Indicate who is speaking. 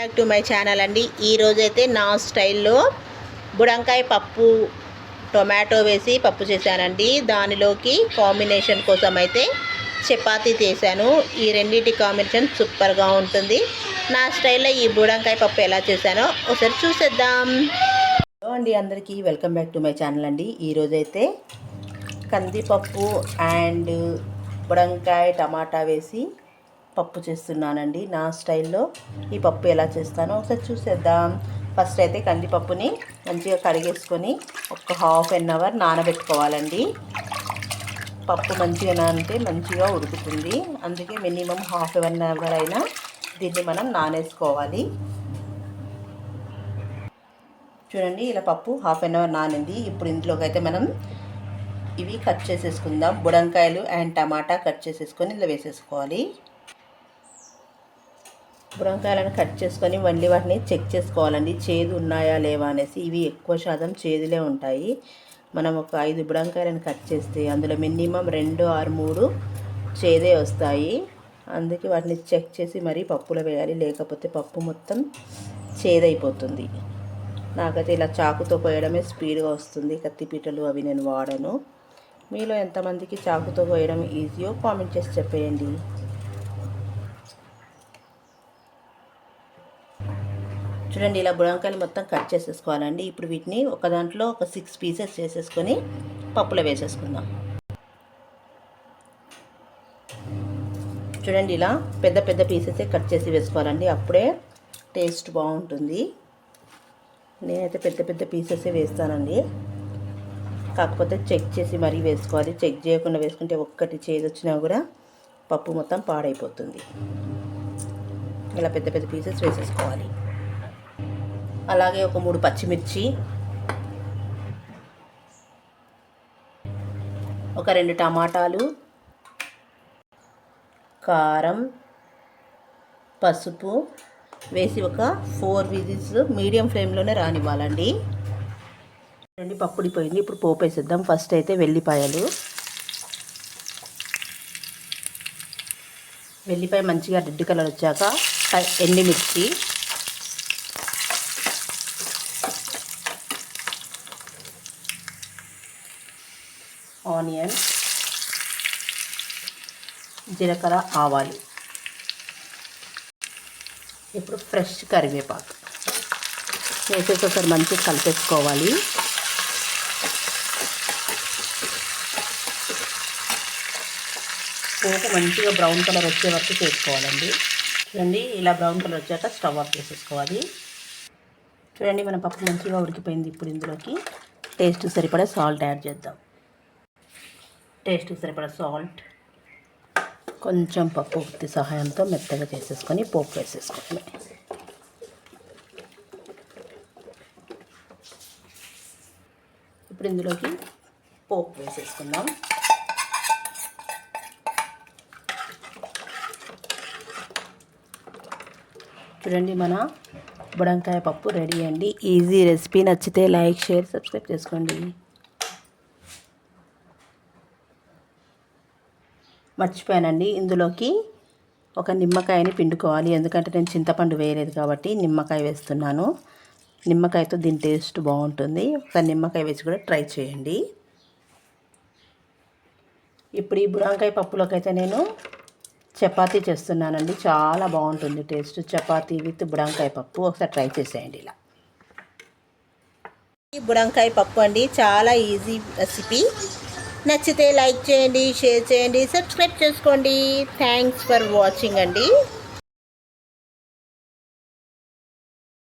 Speaker 1: Back to my channel అండి. ఈరోజైతే నా స్టైల్లో బుడంకాయ పప్పు టొమాటో వేసి పప్పు చేశానండి. దానిలోకి కాంబినేషన్ కోసం అయితే చపాతీ చేశాను. ఈ రెండింటి కాంబినేషన్ సూపర్గా ఉంటుంది. నా స్టైల్లో ఈ బుడంకాయ పప్పు ఎలా చేశానో ఒకసారి చూసేద్దాం. హలో అండి, అందరికీ welcome back to my channel అండి. ఈరోజైతే కందిపప్పు అండ్ బుడంకాయ టమాటా వేసి పప్పు చేస్తున్నానండి. నా స్టైల్లో ఈ పప్పు ఎలా చేస్తానో ఒకసారి చూసేద్దాం. ఫస్ట్ అయితే కందిపప్పుని మంచిగా కడిగేసుకొని ఒక హాఫ్ అన్ అవర్ నానబెట్టుకోవాలండి. పప్పు మంచిగా నానితే మంచిగా ఉడుకుతుంది. అందుకే మినిమం హాఫ్ అన్ అవర్ అయినా దీన్ని మనం నానేసుకోవాలి. చూడండి, ఇలా పప్పు హాఫ్ అన్ అవర్ నానింది. ఇప్పుడు ఇందులోకి అయితే మనం ఇవి కట్ చేసేసుకుందాం. బుడంకాయలు అండ్ టమాటా కట్ చేసేసుకొని ఇలా వేసేసుకోవాలి. బుడంకాయలను కట్ చేసుకొని మళ్ళీ వాటిని చెక్ చేసుకోవాలండి, చేదు ఉన్నాయా లేవా అనేసి. ఇవి ఎక్కువ శాతం చేదులే ఉంటాయి. మనం ఒక 5 బుడంకాయలను కట్ చేస్తే అందులో మినిమం 2 or 3 చేదే వస్తాయి. అందుకే వాటిని చెక్ చేసి మరీ పప్పులో వేయాలి, లేకపోతే పప్పు మొత్తం చేదైపోతుంది. నాకైతే ఇలా చాకుతో కోయడమే స్పీడ్గా వస్తుంది. కత్తిపీటలు అవి నేను వాడను. మీలో ఎంతమందికి చాకుతో కోయడం ఈజీయో కామెంట్ చేసి చెప్పేయండి. చూడండి, ఇలా బుడంకాయలు మొత్తం కట్ చేసేసుకోవాలండి. ఇప్పుడు వీటిని ఒక దాంట్లో ఒక 6 పీసెస్ చేసేసుకొని పప్పులో వేసేసుకుందాం. చూడండి, ఇలా పెద్ద పెద్ద పీసెసే కట్ చేసి వేసుకోవాలండి, అప్పుడే టేస్ట్ బాగుంటుంది. నేనైతే పెద్ద పెద్ద పీసెసే వేస్తానండి. కాకపోతే చెక్ చేసి మరీ వేసుకోవాలి. చెక్ చేయకుండా వేసుకుంటే ఒక్కటి చేదు వచ్చినా కూడా పప్పు మొత్తం పాడైపోతుంది. ఇలా పెద్ద పెద్ద పీసెస్ వేసేసుకోవాలి. అలాగే ఒక 3 పచ్చిమిర్చి, ఒక 2 టమాటాలు, కారం, పసుపు వేసి ఒక 4 విజిల్స్ మీడియం ఫ్లేమ్లోనే రానివ్వాలండి. రెండు పప్పుడిపోయింది. ఇప్పుడు పోపు వేసేద్దాం. ఫస్ట్ అయితే వెల్లిపాయ మంచిగా రెడ్ కలర్ వచ్చాక ఎండుమిర్చి, ఆనియన్, జీలకర్ర, ఆవాలు, ఇప్పుడు ఫ్రెష్ కరివేపాకు వేసేసి ఒకసారి మంచిగా కలిపేసుకోవాలి. పోపు మంచిగా బ్రౌన్ కలర్ వచ్చే వరకు చేసుకోవాలండి. చూడండి, ఇలా బ్రౌన్ కలర్ వచ్చాక స్టవ్ ఆఫ్ చేసేసుకోవాలి. చూడండి, మన పప్పు మంచిగా ఉడికిపోయింది. ఇప్పుడు ఇందులోకి టేస్ట్ సరిపడా సాల్ట్ యాడ్ చేద్దాం. టేస్ట్ సరిపడా సాల్ట్, కొంచెం పప్పు ఉత్తి సహాయంతో మెత్తగా చేసేసుకొని పోపు వేసేసుకోవాలి. ఇప్పుడు ఇందులోకి పోపు వేసేసుకుందాం. చూడండి, మన బుడంకాయ పప్పు రెడీ అండి. Easy recipe. నచ్చితే లైక్, షేర్, సబ్స్క్రైబ్ చేసుకోండి. మర్చిపోయానండి, ఇందులోకి ఒక నిమ్మకాయని పిండుకోవాలి. ఎందుకంటే నేను చింతపండు వేయలేదు కాబట్టి నిమ్మకాయ వేస్తున్నాను. నిమ్మకాయతో దీని టేస్ట్ బాగుంటుంది. ఒక నిమ్మకాయ వేసి కూడా ట్రై చేయండి. ఇప్పుడు ఈ బుడంకాయ పప్పులోకి అయితే నేను చపాతీ చేస్తున్నానండి. చాలా బాగుంటుంది టేస్ట్. చపాతీ విత్ బుడంకాయ పప్పు ఒకసారి ట్రై చేసేయండి. ఇలా ఈ బుడంకాయ పప్పు అండి, చాలా ఈజీ రెసిపీ. నచ్చితే లైక్ చేయండి, షేర్ చేయండి, సబ్స్క్రైబ్ చేసుకోండి. థ్యాంక్స్ ఫర్ వాచింగ్ అండి.